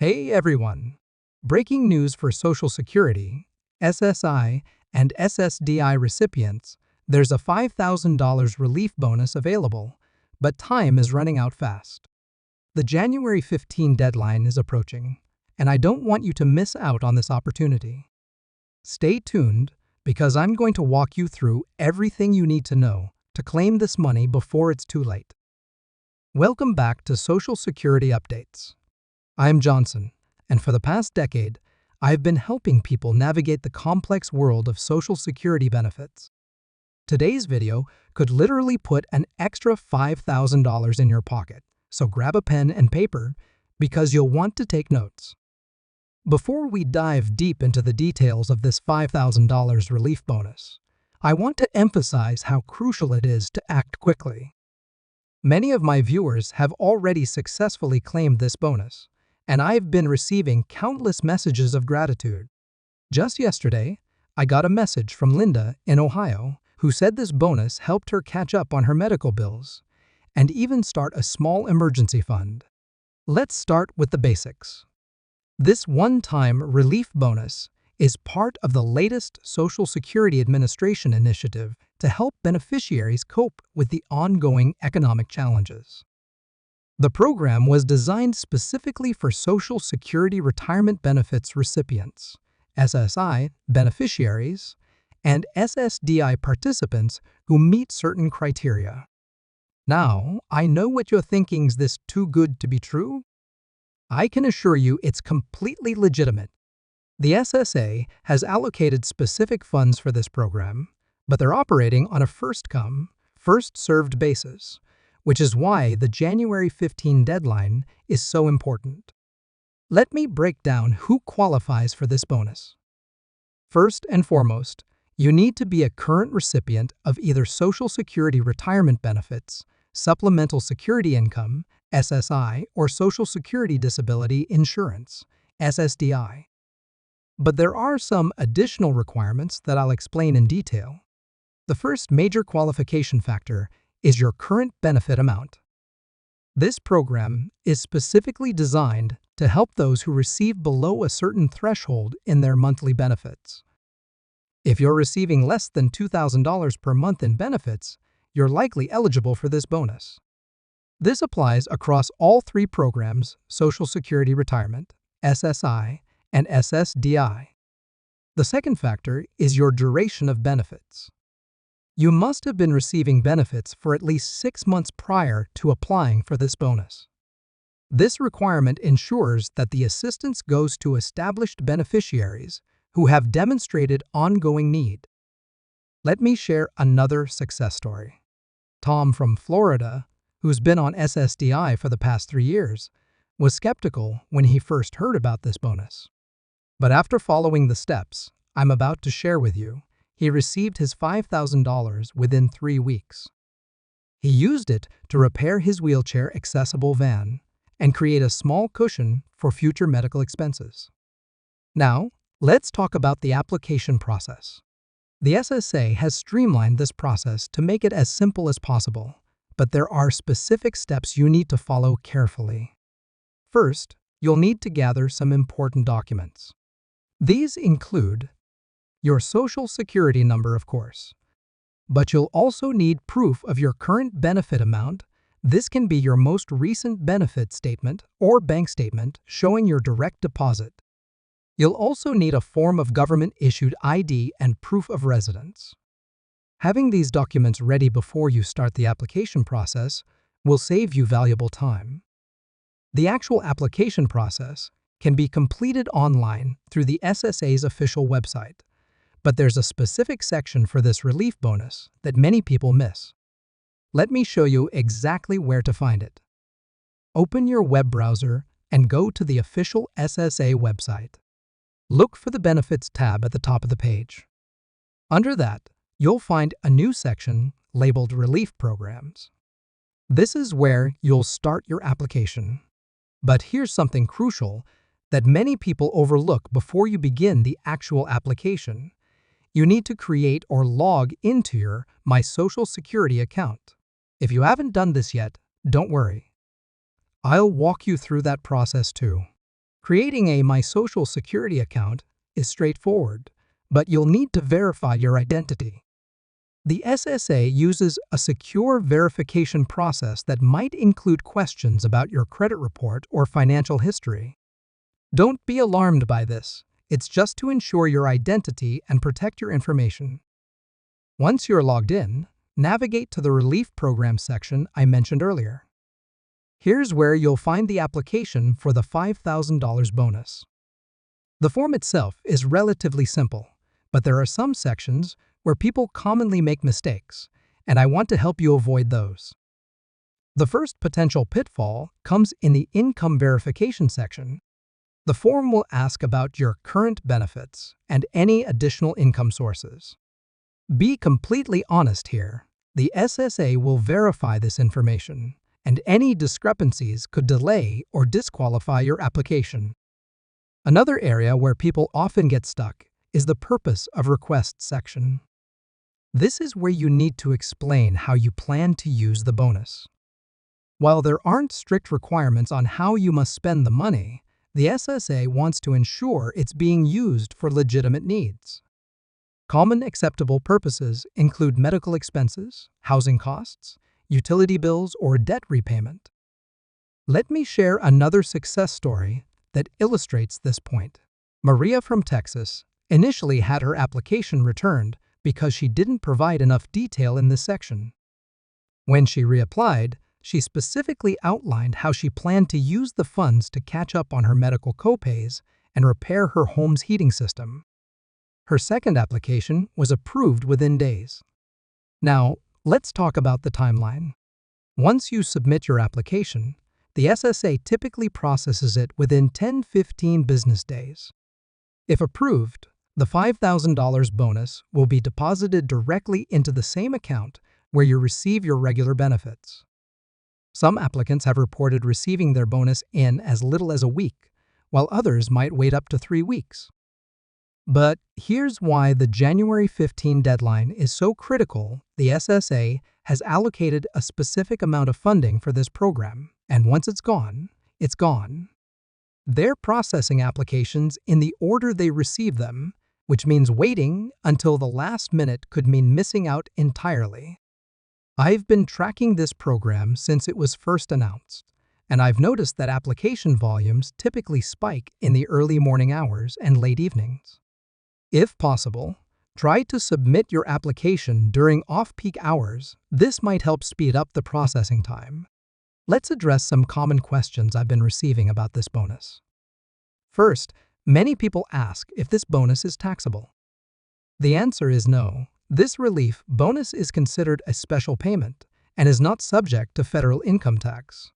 Hey everyone! Breaking news for Social Security, SSI, and SSDI recipients, there's a $5,000 relief bonus available, but time is running out fast. The January 15 deadline is approaching, and I don't want you to miss out on this opportunity. Stay tuned, because I'm going to walk you through everything you need to know to claim this money before it's too late. Welcome back to Social Security Updates. I'm Johnson, and for the past decade, I've been helping people navigate the complex world of Social Security benefits. Today's video could literally put an extra $5,000 in your pocket, so grab a pen and paper because you'll want to take notes. Before we dive deep into the details of this $5,000 relief bonus, I want to emphasize how crucial it is to act quickly. Many of my viewers have already successfully claimed this bonus, and I've been receiving countless messages of gratitude. Just yesterday, I got a message from Linda in Ohio who said this bonus helped her catch up on her medical bills and even start a small emergency fund. Let's start with the basics. This one-time relief bonus is part of the latest Social Security Administration initiative to help beneficiaries cope with the ongoing economic challenges. The program was designed specifically for Social Security retirement benefits recipients, SSI beneficiaries, and SSDI participants who meet certain criteria. Now, I know what you're thinking, is this too good to be true? I can assure you it's completely legitimate. The SSA has allocated specific funds for this program, but they're operating on a first-come, first-served basis, which is why the January 15 deadline is so important. Let me break down who qualifies for this bonus. First and foremost, you need to be a current recipient of either Social Security retirement benefits, Supplemental Security Income, SSI, or Social Security Disability Insurance, SSDI. But there are some additional requirements that I'll explain in detail. The first major qualification factor is your current benefit amount. This program is specifically designed to help those who receive below a certain threshold in their monthly benefits. If you're receiving less than $2,000 per month in benefits, you're likely eligible for this bonus. This applies across all three programs: Social Security Retirement, SSI, and SSDI. The second factor is your duration of benefits. You must have been receiving benefits for at least 6 months prior to applying for this bonus. This requirement ensures that the assistance goes to established beneficiaries who have demonstrated ongoing need. Let me share another success story. Tom from Florida, who's been on SSDI for the past 3 years, was skeptical when he first heard about this bonus. But after following the steps I'm about to share with you, he received his $5,000 within 3 weeks. He used it to repair his wheelchair-accessible van and create a small cushion for future medical expenses. Now, let's talk about the application process. The SSA has streamlined this process to make it as simple as possible, but there are specific steps you need to follow carefully. First, you'll need to gather some important documents. These include your Social Security number, of course. But you'll also need proof of your current benefit amount. This can be your most recent benefit statement or bank statement showing your direct deposit. You'll also need a form of government-issued ID and proof of residence. Having these documents ready before you start the application process will save you valuable time. The actual application process can be completed online through the SSA's official website. But there's a specific section for this relief bonus that many people miss. Let me show you exactly where to find it. Open your web browser and go to the official SSA website. Look for the Benefits tab at the top of the page. Under that, you'll find a new section labeled Relief Programs. This is where you'll start your application. But here's something crucial that many people overlook before you begin the actual application. You need to create or log into your My Social Security account. If you haven't done this yet, don't worry. I'll walk you through that process too. Creating a My Social Security account is straightforward, but you'll need to verify your identity. The SSA uses a secure verification process that might include questions about your credit report or financial history. Don't be alarmed by this. It's just to ensure your identity and protect your information. Once you're logged in, navigate to the Relief Program section I mentioned earlier. Here's where you'll find the application for the $5,000 bonus. The form itself is relatively simple, but there are some sections where people commonly make mistakes, and I want to help you avoid those. The first potential pitfall comes in the income verification section. The form will ask about your current benefits and any additional income sources. Be completely honest here. The SSA will verify this information, and any discrepancies could delay or disqualify your application. Another area where people often get stuck is the Purpose of Request section. This is where you need to explain how you plan to use the bonus. While there aren't strict requirements on how you must spend the money, the SSA wants to ensure it's being used for legitimate needs. Common acceptable purposes include medical expenses, housing costs, utility bills, or debt repayment. Let me share another success story that illustrates this point. Maria from Texas initially had her application returned because she didn't provide enough detail in this section. When she reapplied, she specifically outlined how she planned to use the funds to catch up on her medical copays and repair her home's heating system. Her second application was approved within days. Now, let's talk about the timeline. Once you submit your application, the SSA typically processes it within 10-15 business days. If approved, the $5,000 bonus will be deposited directly into the same account where you receive your regular benefits. Some applicants have reported receiving their bonus in as little as a week, while others might wait up to 3 weeks. But here's why the January 15 deadline is so critical. The SSA has allocated a specific amount of funding for this program, and once it's gone, it's gone. They're processing applications in the order they receive them, which means waiting until the last minute could mean missing out entirely. I've been tracking this program since it was first announced, and I've noticed that application volumes typically spike in the early morning hours and late evenings. If possible, try to submit your application during off-peak hours. This might help speed up the processing time. Let's address some common questions I've been receiving about this bonus. First, many people ask if this bonus is taxable. The answer is no. This relief bonus is considered a special payment and is not subject to federal income tax.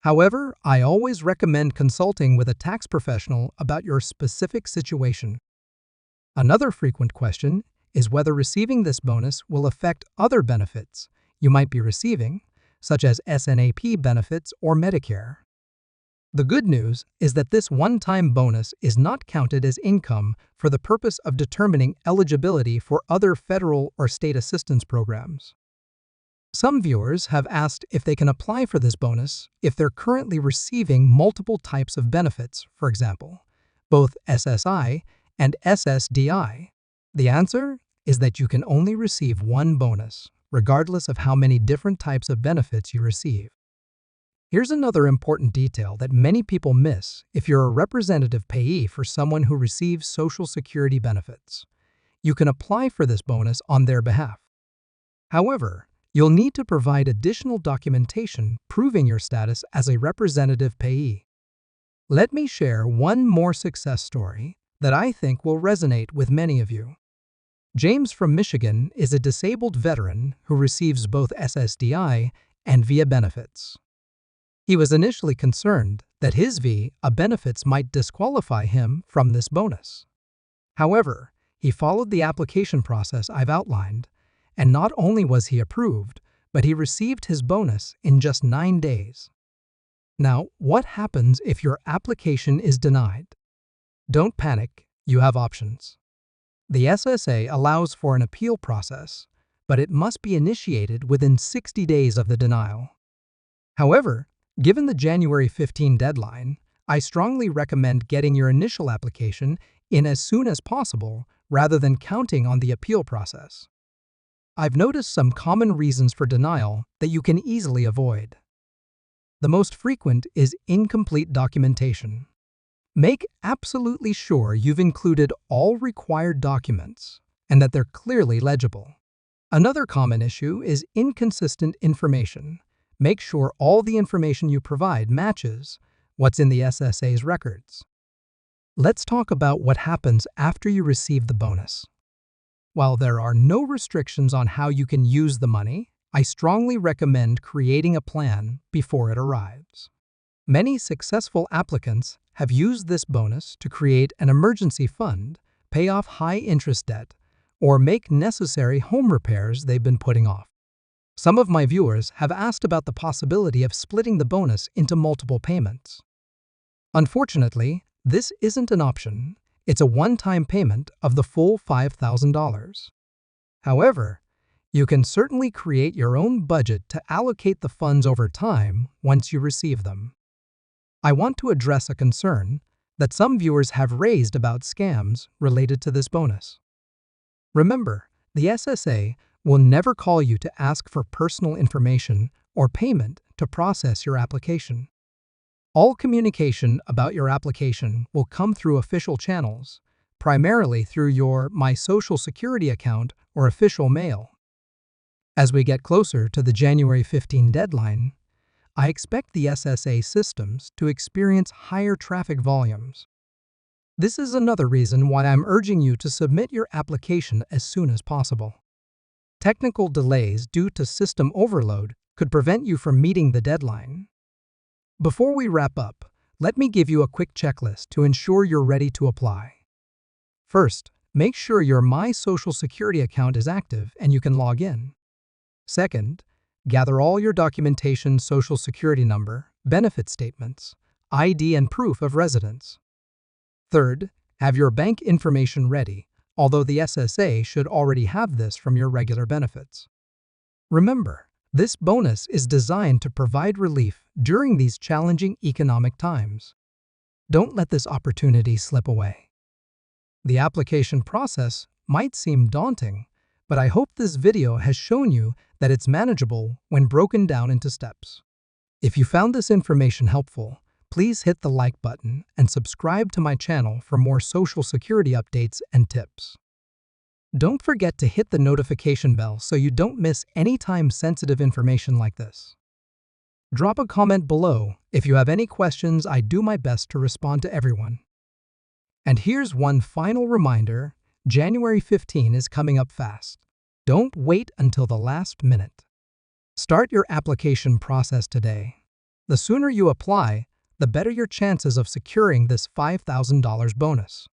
However, I always recommend consulting with a tax professional about your specific situation. Another frequent question is whether receiving this bonus will affect other benefits you might be receiving, such as SNAP benefits or Medicare. The good news is that this one-time bonus is not counted as income for the purpose of determining eligibility for other federal or state assistance programs. Some viewers have asked if they can apply for this bonus if they're currently receiving multiple types of benefits, for example, both SSI and SSDI. The answer is that you can only receive one bonus, regardless of how many different types of benefits you receive. Here's another important detail that many people miss if you're a representative payee for someone who receives Social Security benefits. You can apply for this bonus on their behalf. However, you'll need to provide additional documentation proving your status as a representative payee. Let me share one more success story that I think will resonate with many of you. James from Michigan is a disabled veteran who receives both SSDI and VIA benefits. He was initially concerned that his VIA benefits might disqualify him from this bonus. However, he followed the application process I've outlined, and not only was he approved, but he received his bonus in just 9 days. Now, what happens if your application is denied? Don't panic, you have options. The SSA allows for an appeal process, but it must be initiated within 60 days of the denial. However, given the January 15 deadline, I strongly recommend getting your initial application in as soon as possible rather than counting on the appeal process. I've noticed some common reasons for denial that you can easily avoid. The most frequent is incomplete documentation. Make absolutely sure you've included all required documents and that they're clearly legible. Another common issue is inconsistent information. Make sure all the information you provide matches what's in the SSA's records. Let's talk about what happens after you receive the bonus. While there are no restrictions on how you can use the money, I strongly recommend creating a plan before it arrives. Many successful applicants have used this bonus to create an emergency fund, pay off high-interest debt, or make necessary home repairs they've been putting off. Some of my viewers have asked about the possibility of splitting the bonus into multiple payments. Unfortunately, this isn't an option. It's a one-time payment of the full $5,000. However, you can certainly create your own budget to allocate the funds over time once you receive them. I want to address a concern that some viewers have raised about scams related to this bonus. Remember, the SSA will never call you to ask for personal information or payment to process your application. All communication about your application will come through official channels, primarily through your My Social Security account or official mail. As we get closer to the January 15 deadline, I expect the SSA systems to experience higher traffic volumes. This is another reason why I'm urging you to submit your application as soon as possible. Technical delays due to system overload could prevent you from meeting the deadline. Before we wrap up, let me give you a quick checklist to ensure you're ready to apply. First, make sure your My Social Security account is active and you can log in. Second, gather all your documentation, Social Security number, benefit statements, ID, and proof of residence. Third, have your bank information ready, although the SSA should already have this from your regular benefits. Remember, this bonus is designed to provide relief during these challenging economic times. Don't let this opportunity slip away. The application process might seem daunting, but I hope this video has shown you that it's manageable when broken down into steps. If you found this information helpful, please hit the like button and subscribe to my channel for more Social Security updates and tips. Don't forget to hit the notification bell so you don't miss any time-sensitive information like this. Drop a comment below if you have any questions. I do my best to respond to everyone. And here's one final reminder, January 15 is coming up fast. Don't wait until the last minute. Start your application process today. The sooner you apply, the better your chances of securing this $5,000 bonus.